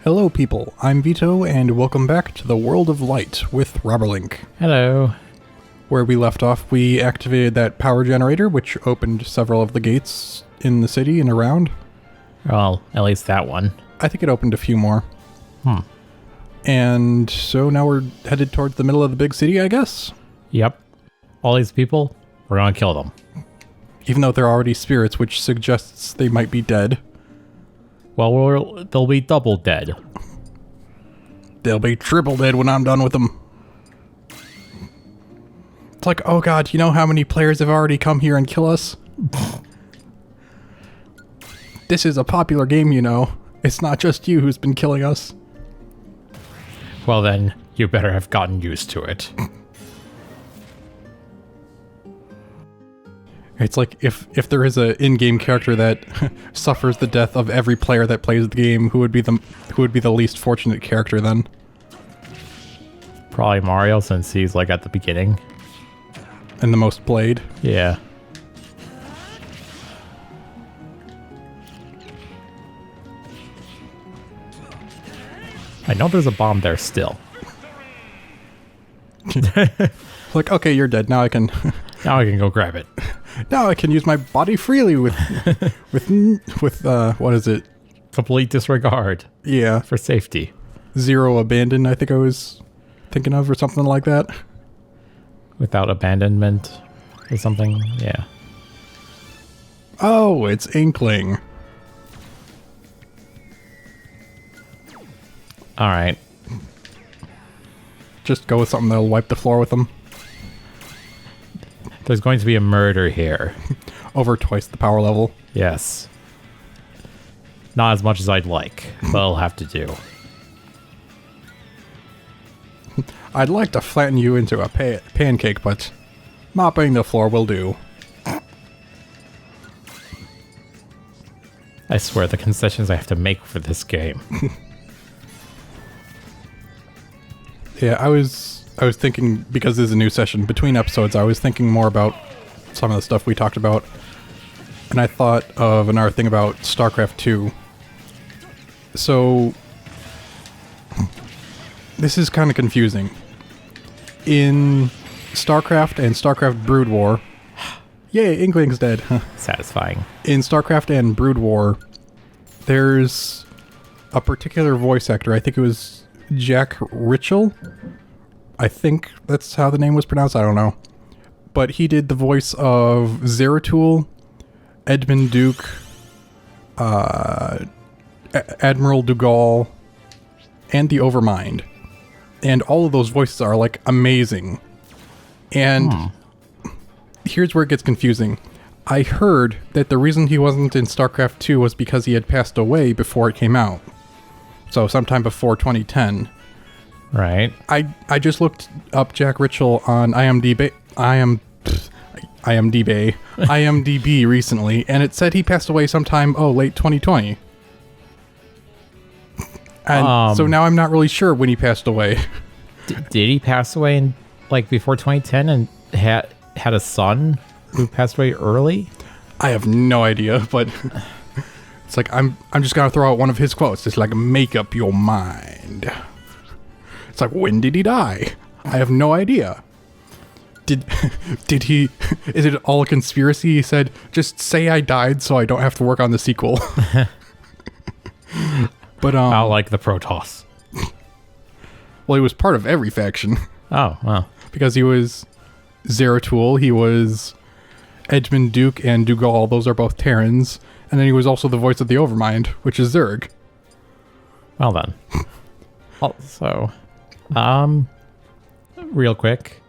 Hello people, I'm Vito, and welcome back to the World of Light with Robberlink. Hello. Where we left off, we activated that power generator, which opened several of the gates in the city and around. Well, at least that one. I think it opened a few more. And so now we're headed towards the middle of the big city, I guess? Yep. All these people, we're gonna kill them. Even though they're already spirits, which suggests they might be dead. Well, they'll be double dead. They'll be triple dead when I'm done with them. It's like, oh god, you know how many players have already come here and kill us? This is a popular game, you know. It's not just you who's been killing us. Well then, you better have gotten used to it. It's like if there is a in-game character that suffers the death of every player that plays the game, who would be the least fortunate character then? Probably Mario, since he's like at the beginning. And the most played. Yeah. I know there's a bomb there still. Like, okay, you're dead. Now I can Now I can go grab it. now I can use my body freely with what is it? Complete disregard Yeah. for safety. Zero abandon, I think I was thinking of, or something like that. Without abandonment or something. Yeah. Oh, it's Inkling. Alright. Just go with something that'll wipe the floor with them. There's going to be a murder here. Over twice the power level. Yes. Not as much as I'd like, but I'll have to do. I'd like to flatten you into a pancake, but mopping the floor will do. I swear the concessions I have to make for this game. Yeah, I was thinking, because this is a new session, between episodes, I was thinking more about some of the stuff we talked about. And I thought of another thing about StarCraft 2. So, this is kind of confusing. In StarCraft and StarCraft Brood War... Yay, Inkling's dead. Satisfying. In StarCraft and Brood War, there's a particular voice actor, I think it was Jack Ritchell? I think that's how the name was pronounced, I don't know. But he did the voice of Zeratul, Edmund Duke, Admiral Dougal, and the Overmind. And all of those voices are, like, amazing. And here's where it gets confusing. I heard that the reason he wasn't in StarCraft 2 was because he had passed away before it came out. So sometime before 2010. Right. I just looked up Jack Ritchell on IMDb recently, and it said he passed away sometime, late 2020. And so now I'm not really sure when he passed away. Did he pass away in before 2010 and had a son who passed away early? I have no idea, but it's like I'm just gonna throw out one of his quotes. It's like, make up your mind. It's like, when did he die? I have no idea. Did he? Is it all a conspiracy? He said, just say I died so I don't have to work on the sequel. But I like the Protoss. Well, he was part of every faction. Oh, well. Because he was Zeratul, he was Edmund Duke and Dougal, those are both Terrans, and then he was also the voice of the Overmind, which is Zerg. Well then. Also, real quick,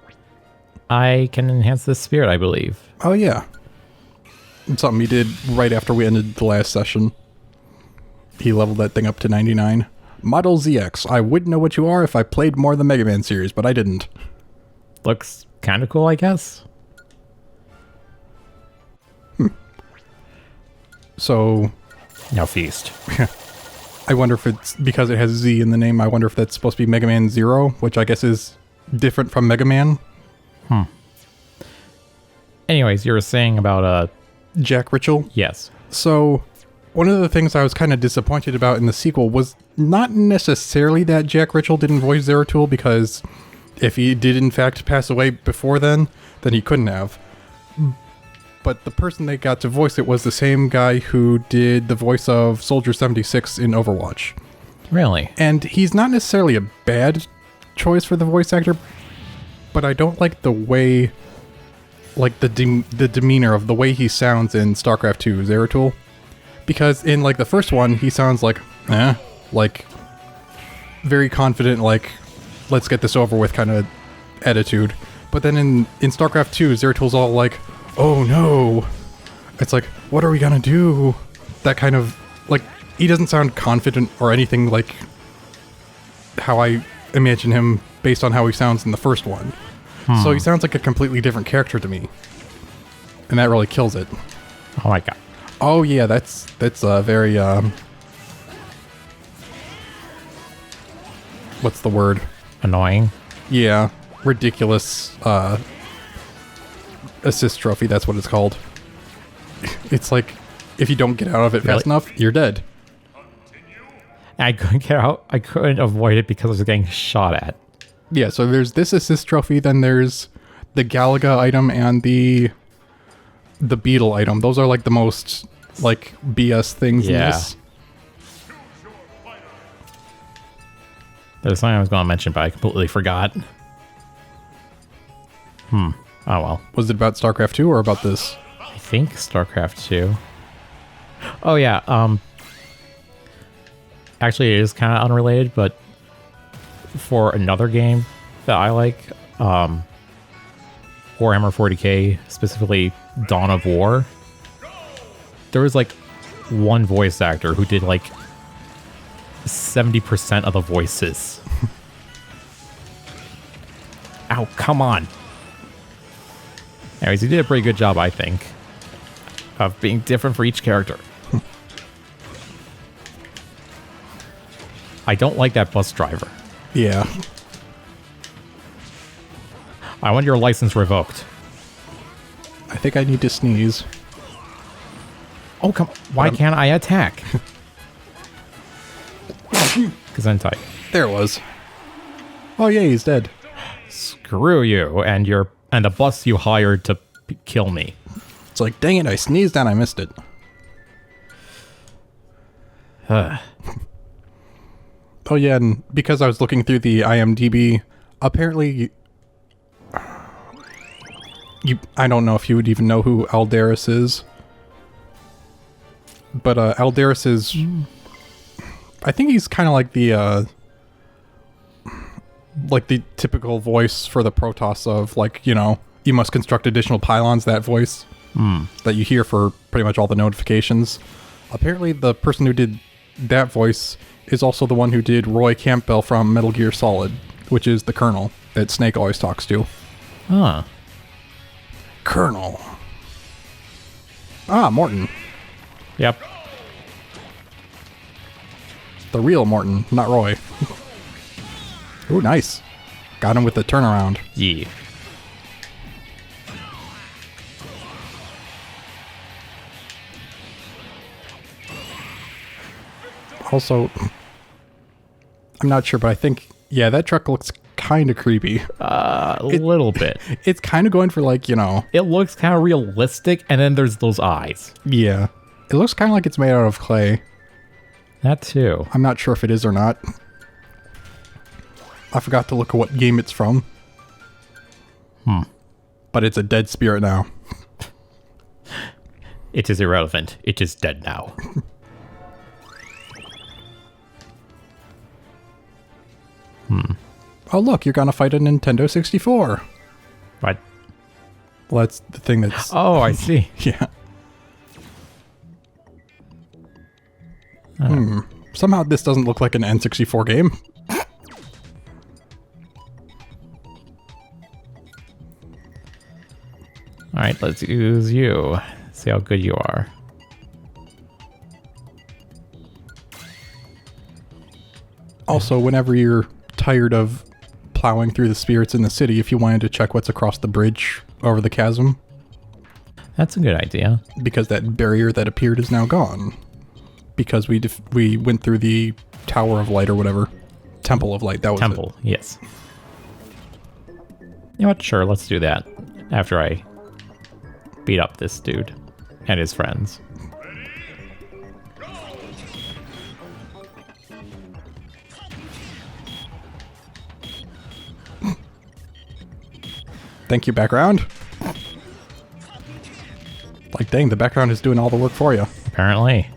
I can enhance this spirit, I believe. Oh yeah. It's something he did right after we ended the last session. He leveled that thing up to 99. Model ZX. I would know what you are if I played more of the Mega Man series, but I didn't. Looks kind of cool, I guess. So... Now feast. I wonder if it's because it has Z in the name. I wonder if that's supposed to be Mega Man Zero, which I guess is different from Mega Man. Anyways, you were saying about Jack Ritchell? Yes. So, one of the things I was kind of disappointed about in the sequel was not necessarily that Jack Ritchell didn't voice Zeratul, because if he did in fact pass away before then he couldn't have. But the person they got to voice it was the same guy who did the voice of Soldier 76 in Overwatch. Really? And he's not necessarily a bad choice for the voice actor, but I don't like the way, like the demeanor of the way he sounds in StarCraft 2, Zeratul. Because in like the first one, he sounds like, like very confident, like, let's get this over with kind of attitude. But then in StarCraft 2, Zeratul's all like, oh no. It's like, what are we gonna do? That kind of, like, he doesn't sound confident or anything like how I imagine him based on how he sounds in the first one. So he sounds like a completely different character to me. And that really kills it. Oh my god. Oh yeah, that's very, what's the word? Annoying. Yeah, ridiculous, assist trophy, that's what it's called. It's like, if you don't get out of it fast enough, you're dead. I couldn't get out. I couldn't avoid it because I was getting shot at. Yeah, so there's this assist trophy, then there's the Galaga item and the Beetle item. Those are like the most, like, BS things in this. There's something I was going to mention, but I completely forgot. Oh well. Was it about StarCraft 2 or about this? I think StarCraft 2. Oh yeah, actually it is kind of unrelated, but for another game that I like, Warhammer 40k, specifically Dawn of War, there was like one voice actor who did like 70% of the voices. Ow, come on. Anyways, he did a pretty good job, I think, of being different for each character. I don't like that bus driver. Yeah. I want your license revoked. I think I need to sneeze. Oh, come on. Why can't I attack? Because I'm tight. There it was. Oh yeah, he's dead. Screw you and the bus you hired to kill me. It's like, dang it, I sneezed and I missed it. Oh yeah, and because I was looking through the IMDb, apparently, I don't know if you would even know who Aldaris is, but Aldaris is, I think he's kind of like the typical voice for the Protoss of, like, you know, you must construct additional pylons, that voice that you hear for pretty much all the notifications. Apparently the person who did that voice is also the one who did Roy Campbell from Metal Gear Solid, which is the Colonel that Snake always talks to. Huh. Colonel. Ah, Morton. Yep. The real Morton, not Roy. Ooh, nice. Got him with the turnaround. Yeah. Also, I'm not sure, but I think, yeah, that truck looks kind of creepy. A little bit. It's kind of going for, like, you know... It looks kind of realistic, and then there's those eyes. Yeah. It looks kind of like it's made out of clay. That too. I'm not sure if it is or not. I forgot to look at what game it's from. But it's a dead spirit now. It is irrelevant. It is dead now. Oh, look, you're gonna fight a Nintendo 64. What? Well, that's the thing that's... Oh, I see. Yeah. Somehow this doesn't look like an N64 game. Alright, let's use you. See how good you are. Also, whenever you're tired of plowing through the spirits in the city, if you wanted to check what's across the bridge over the chasm. That's a good idea. Because that barrier that appeared is now gone. because we went through the Tower of Light or whatever. Temple of Light, that was Temple, yes. You know what? Sure, let's do that. After I beat up this dude and his friends. Thank you, background. Like, dang, the background is doing all the work for you. Apparently.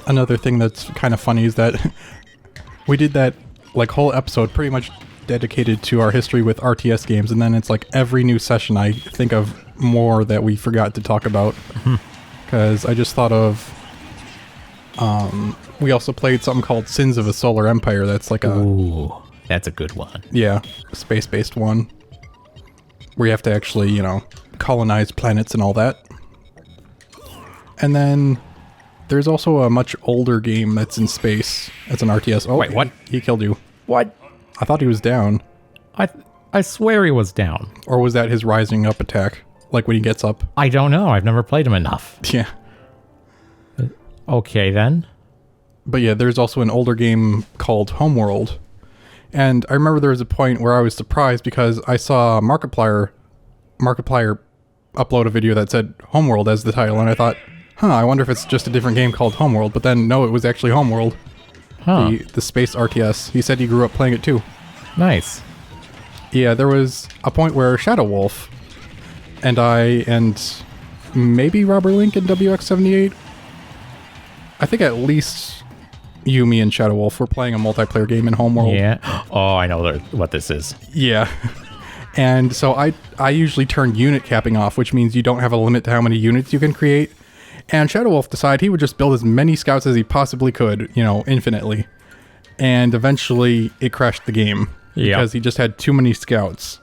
Another thing that's kind of funny is that we did that like whole episode pretty much dedicated to our history with RTS games, and then it's like every new session I think of more that we forgot to talk about. Because I just thought of we also played something called Sins of a Solar Empire. That's like Ooh, that's a good one. Yeah, space-based one. Where you have to actually, you know, colonize planets and all that. And then there's also a much older game that's in space. That's an RTS. Oh, wait, what? He killed you. What? I thought he was down. I swear he was down. Or was that his rising up attack? Like when he gets up? I don't know. I've never played him enough. Yeah. Okay, then. But yeah, there's also an older game called Homeworld. And I remember there was a point where I was surprised because I saw Markiplier upload a video that said Homeworld as the title, and I thought, I wonder if it's just a different game called Homeworld. But then, no, it was actually Homeworld. Huh. The space RTS. He said he grew up playing it too. Nice. Yeah, there was a point where Shadow Wolf and I and maybe Robert Link and WX78, I think at least you, me, and Shadow Wolf were playing a multiplayer game in Homeworld. Yeah. Oh, I know what this is. Yeah. And so I usually turn unit capping off, which means you don't have a limit to how many units you can create. And Shadow Wolf decided he would just build as many scouts as he possibly could, you know, infinitely. And eventually it crashed the game. Yeah. Because he just had too many scouts.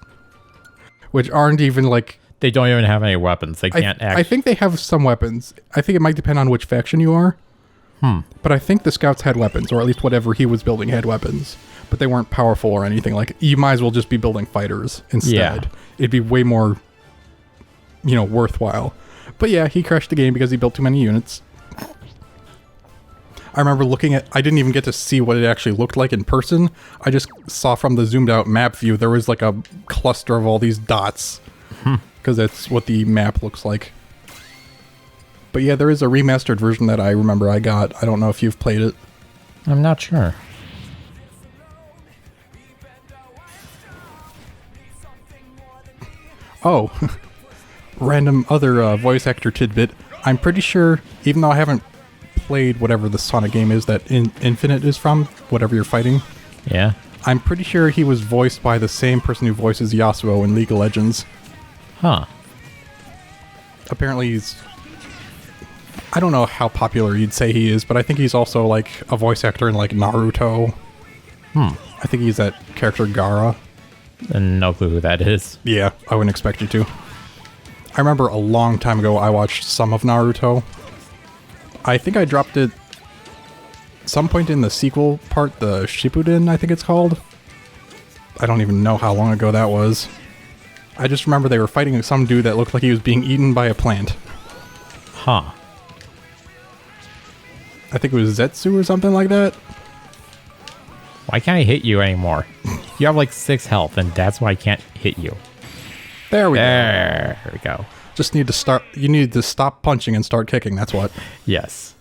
Which aren't even like... They don't even have any weapons. They can't I think they have some weapons. I think it might depend on which faction you are. But I think the scouts had weapons, or at least whatever he was building had weapons. But they weren't powerful or anything. Like, you might as well just be building fighters instead. Yeah. It'd be way more, you know, worthwhile. But yeah, he crashed the game because he built too many units. I remember I didn't even get to see what it actually looked like in person. I just saw from the zoomed out map view, there was like a cluster of all these dots. Because that's what the map looks like. But yeah, there is a remastered version that I remember I got. I don't know if you've played it. I'm not sure. Oh, random other voice actor tidbit. I'm pretty sure, even though I haven't played whatever the Sonic game is that Infinite is from, whatever you're fighting. Yeah. I'm pretty sure he was voiced by the same person who voices Yasuo in League of Legends. Huh. Apparently he's... I don't know how popular you'd say he is, but I think he's also like a voice actor in like Naruto. I think he's that character Gaara. And no clue who that is. Yeah, I wouldn't expect you to. I remember a long time ago I watched some of Naruto. I think I dropped it some point in the sequel part, the Shippuden, I think it's called. I don't even know how long ago that was. I just remember they were fighting some dude that looked like he was being eaten by a plant. Huh. I think it was Zetsu or something like that. Why can't I hit you anymore? You have like 6 health, and that's why I can't hit you. There we go. There we go. Just need to start. You need to stop punching and start kicking. That's what. Yes.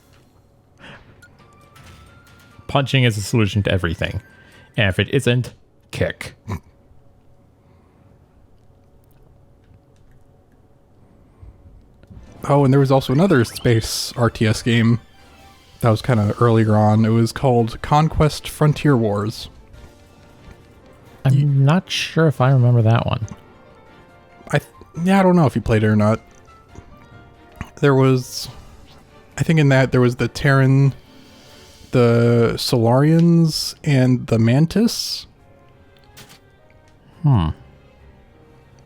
Punching is a solution to everything. And if it isn't, kick. Oh, and there was also another space RTS game that was kind of earlier on. It was called Conquest Frontier Wars. I'm not sure if I remember that one. I don't know if you played it or not. There was... I think in that there was the Terran, the Solarians, and the Mantis.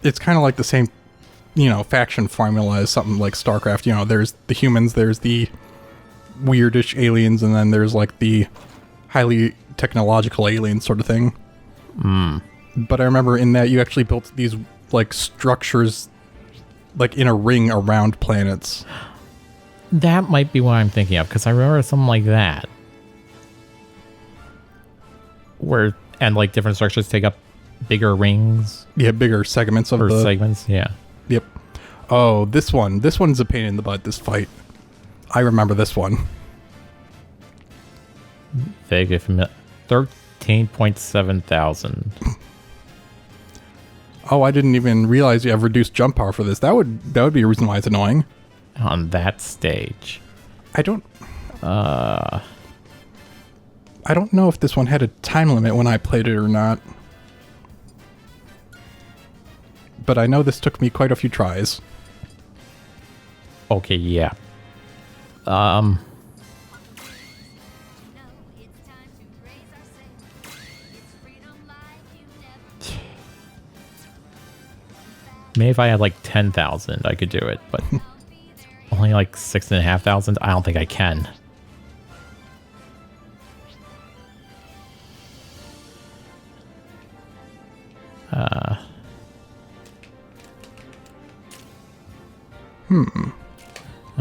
It's kind of like the same, you know, faction formula as something like StarCraft. You know, there's the humans, there's the weirdish aliens, and then there's like the highly technological aliens sort of thing. But I remember in that you actually built these like structures like in a ring around planets. That might be what I'm thinking of, because I remember something like that. And like different structures take up bigger rings. Yeah, bigger segments of or the segments, yeah. Yep. Oh, this one's a pain in the butt, this fight. I remember this one. Vague if 13.7 thousand. Oh, I didn't even realize you have reduced jump power for this. That would be a reason why it's annoying. On that stage. I don't know if this one had a time limit when I played it or not. But I know this took me quite a few tries. Okay, yeah. Maybe if I had like 10,000, I could do it, but only like 6,500. I don't think I can.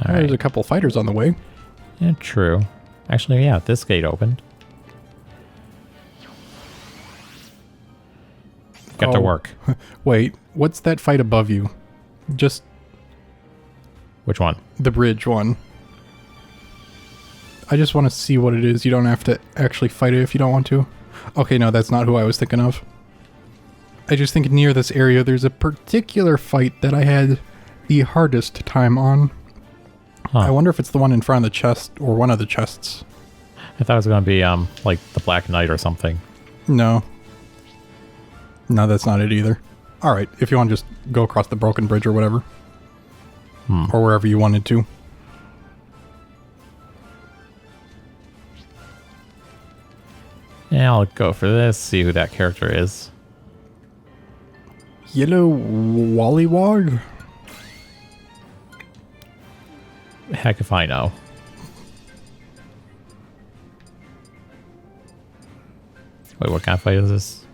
There's a couple fighters on the way. Yeah, true. Actually, yeah, this gate opened. Got to work. Wait, what's that fight above you? Just Which one? the bridge one. I just want to see what it is. You don't have to actually fight it if you don't want to. Okay, no, that's not who I was thinking of. I just think near this area there's a particular fight that I had the hardest time on. Huh. I wonder if it's the one in front of the chest or one of the chests. I thought it was going to be like the Black Knight or something. No. No, that's not it either. Alright, if you want to just go across the broken bridge or whatever. Or wherever you wanted to. Yeah, I'll go for this, see who that character is. Yellow Wallywog? Heck if I know. Wait, what kind of fight is this?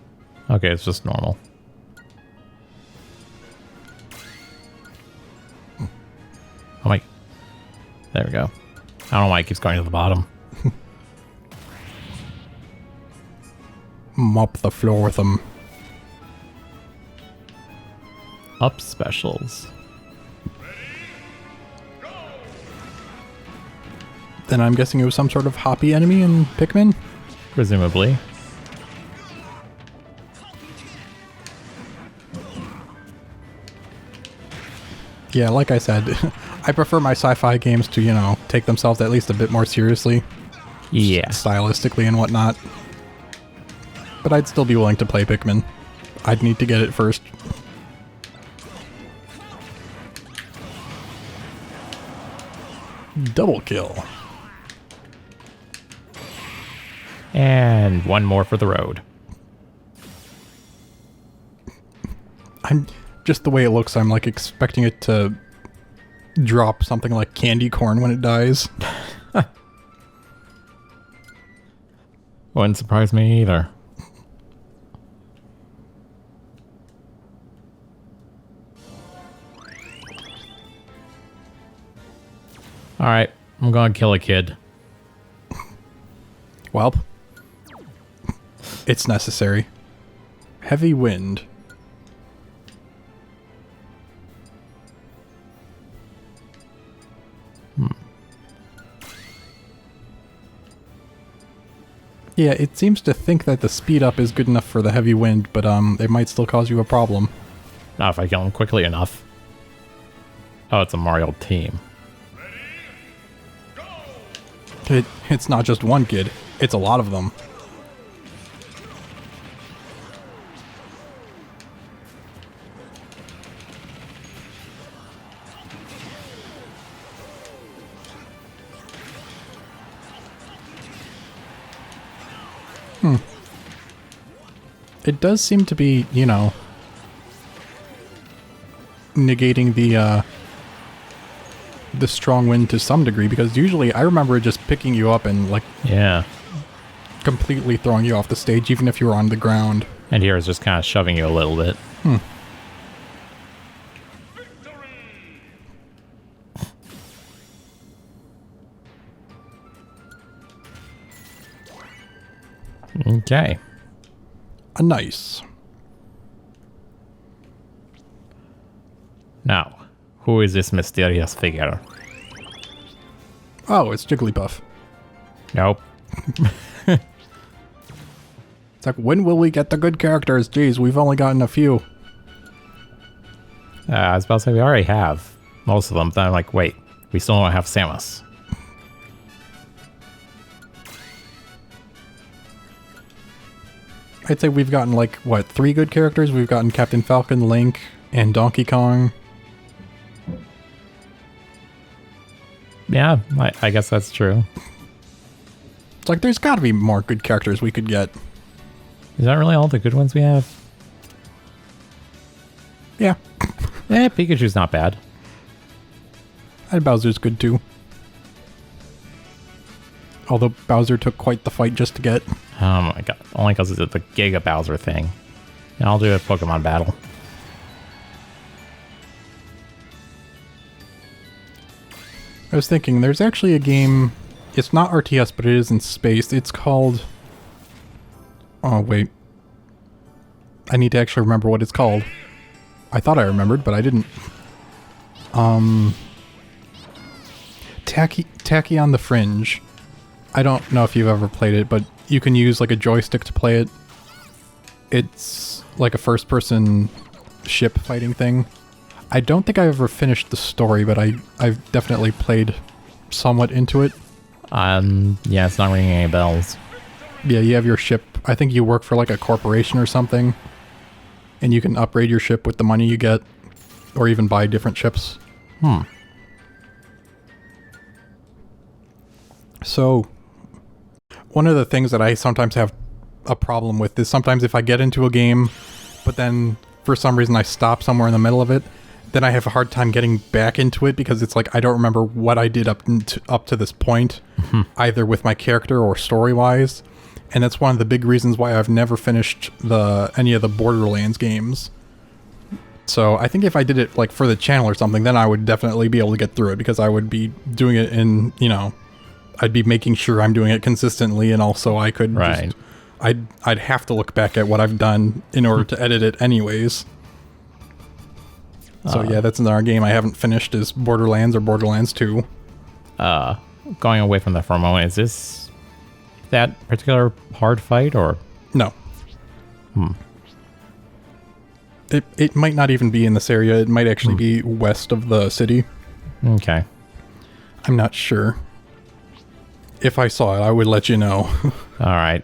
Okay, it's just normal. Oh my. There we go. I don't know why it keeps going to the bottom. Mop the floor with them. Up specials. Then I'm guessing it was some sort of hoppy enemy in Pikmin? Presumably. Yeah, like I said, I prefer my sci-fi games to, you know, take themselves at least a bit more seriously. Yeah. Stylistically and whatnot. But I'd still be willing to play Pikmin. I'd need to get it first. Double kill. And one more for the road. I'm just the way it looks, I'm like expecting it to drop something like candy corn when it dies. Wouldn't surprise me either. Alright, I'm gonna kill a kid. Well, it's necessary. Heavy wind. Yeah, it seems to think that the speed up is good enough for the heavy wind, but it might still cause you a problem. Not if I kill him quickly enough. Oh, it's a Mario team. It's not just one kid, it's a lot of them. It does seem to be, you know, negating the strong wind to some degree, because usually I remember it just picking you up and like Yeah. completely throwing you off the stage even if you were on the ground. And here is just kind of shoving you a little bit. Okay. Nice. Now, who is this mysterious figure? Oh, it's Jigglypuff. Nope. It's like, when will we get the good characters? Jeez, we've only gotten a few. I was about to say we already have most of them. Then I'm like, wait, we still don't have Samus. I'd say we've gotten, like, what, 3 good characters? We've gotten Captain Falcon, Link, and Donkey Kong. Yeah, I guess that's true. It's like, there's gotta be more good characters we could get. Is that really all the good ones we have? Yeah. Pikachu's not bad. And Bowser's good, too. Although Bowser took quite the fight just to get. Oh my god. Only because it's the Giga Bowser thing. And I'll do a Pokemon battle. I was thinking, there's actually a game, it's not RTS, but it is in space. It's called... Oh, wait. I need to actually remember what it's called. I thought I remembered, but I didn't. Tacky on the Fringe. I don't know if you've ever played it, but you can use like a joystick to play it. It's like a first-person ship fighting thing. I don't think I've ever finished the story, but I've definitely played somewhat into it. Yeah, it's not ringing any bells. Yeah, you have your ship. I think you work for like a corporation or something. And you can upgrade your ship with the money you get. Or even buy different ships. So, one of the things that I sometimes have a problem with is sometimes if I get into a game, but then for some reason I stop somewhere in the middle of it, then I have a hard time getting back into it because it's like I don't remember what I did up to this point, either with my character or story-wise. And that's one of the big reasons why I've never finished any of the Borderlands games. So I think if I did it like for the channel or something, then I would definitely be able to get through it because I would be doing it in, you know, I'd be making sure I'm doing it consistently, and also I could Right. I'd have to look back at what I've done in order to edit it anyways. So yeah, that's another game I haven't finished is Borderlands or Borderlands 2. Going away from that for a moment, is this that particular hard fight or? No. It might not even be in this area. It might actually be west of the city. Okay. I'm not sure. If I saw it, I would let you know. All right.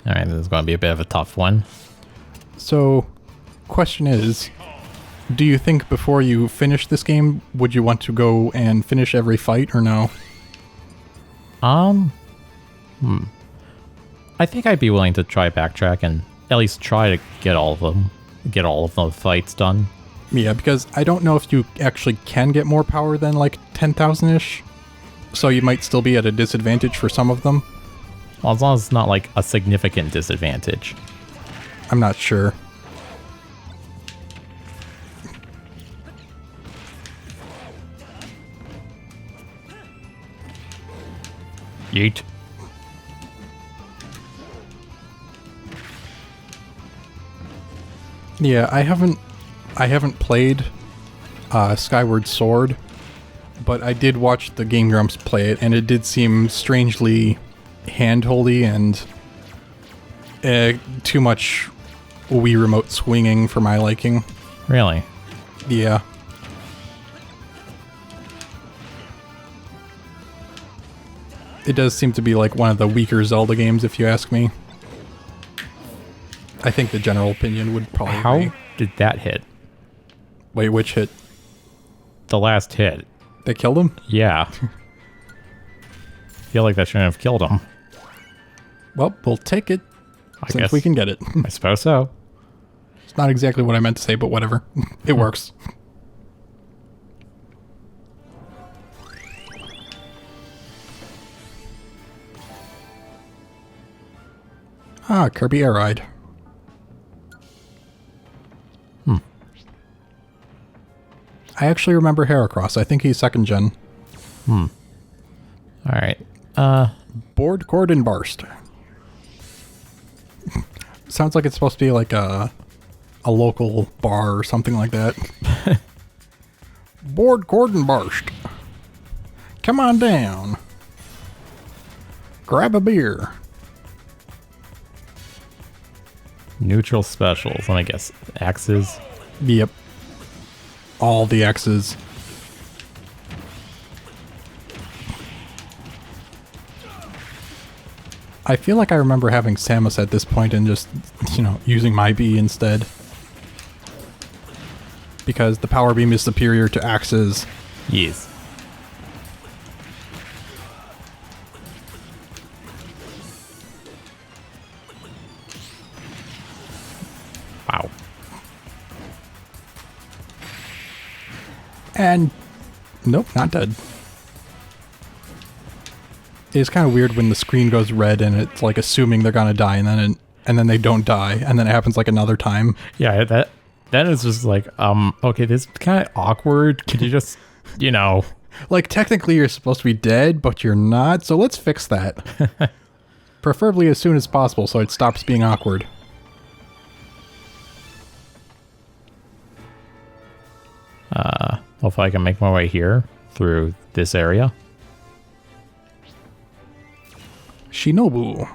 All right, this is going to be a bit of a tough one. So, question is, do you think before you finish this game, would you want to go and finish every fight or no? I think I'd be willing to try backtrack and at least try to get all of them, get all of the fights done. Yeah, because I don't know if you actually can get more power than like 10,000-ish. So you might still be at a disadvantage for some of them. Well, as long as it's not like a significant disadvantage. I'm not sure. Yeet. Yeah, I haven't played Skyward Sword, but I did watch the Game Grumps play it, and it did seem strangely handholdy and too much Wii remote swinging for my liking. Really? Yeah. It does seem to be like one of the weaker Zelda games, if you ask me. I think the general opinion would probably How be. did that hit? Wait, which hit? The last hit. They killed him? Yeah. Feel like that shouldn't have killed him. Well, we'll take it I since guess we can get it. I suppose so. It's not exactly what I meant to say, but whatever. It works. Ah, Kirby Air Ride. I actually remember Heracross. I think he's 2nd gen. All right. Board, Cord, and Barst. Sounds like it's supposed to be like a local bar or something like that. Board, Cord, and Barst. Come on down. Grab a beer. Neutral specials. Let me guess. X's. Yep. All the X's. I feel like I remember having Samus at this point and just, using my B instead. Because the Power Beam is superior to Axe's. Yes. Wow. And nope, not dead. It's kind of weird when the screen goes red and it's like assuming they're gonna die, and then they don't die, and then it happens like another time. Yeah, that is just like, okay, this is kind of awkward. Could you just, Like technically you're supposed to be dead, but you're not, so let's fix that. Preferably as soon as possible so it stops being awkward. hopefully I can make my way here through this area. Shinobu.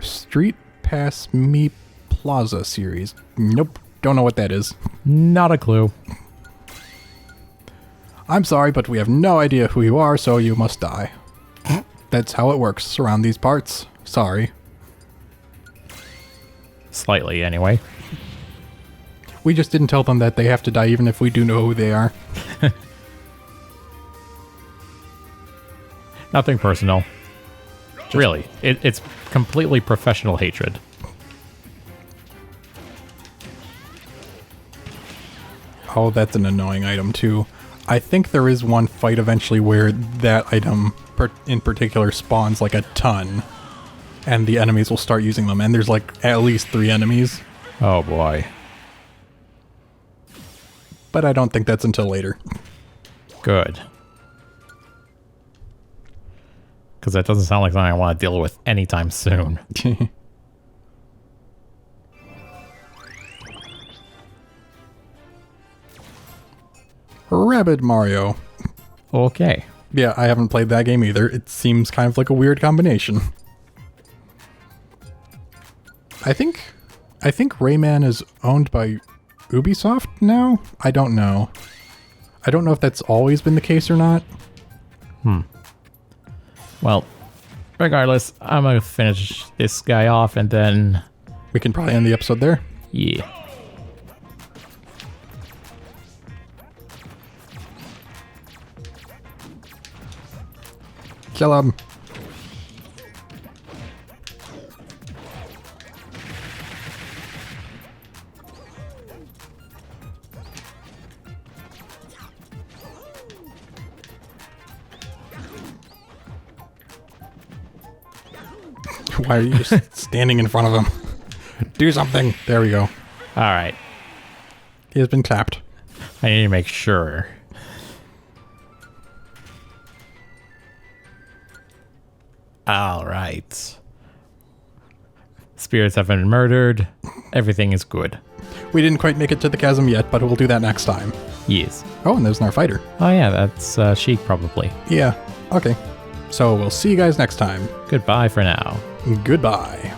Street Pass Me Plaza series. Nope. Don't know what that is. Not a clue. I'm sorry, but we have no idea who you are, so you must die. That's how it works around these parts. Sorry. Slightly, anyway. We just didn't tell them that they have to die even if we do know who they are. Nothing personal. Really, it's completely professional hatred. Oh, that's an annoying item too. I think there is one fight eventually where that item in particular spawns like a ton, and the enemies will start using them, and there's like at least 3 enemies. Oh boy. But I don't think that's until later. Good. Because that doesn't sound like something I want to deal with anytime soon. Rabid Mario. Okay. Yeah, I haven't played that game either. It seems kind of like a weird combination. I think Rayman is owned by Ubisoft now? I don't know. I don't know if that's always been the case or not. Well, regardless, I'm going to finish this guy off and then... We can probably end the episode there. Yeah. Kill him. Why are you just standing in front of him? Do something. There we go. All right. He has been clapped. I need to make sure. All right. Spirits have been murdered. Everything is good. We didn't quite make it to the chasm yet, but we'll do that next time. Yes. Oh, and there's our fighter. Oh yeah, that's Sheik probably. Yeah. Okay. So we'll see you guys next time. Goodbye for now. Goodbye.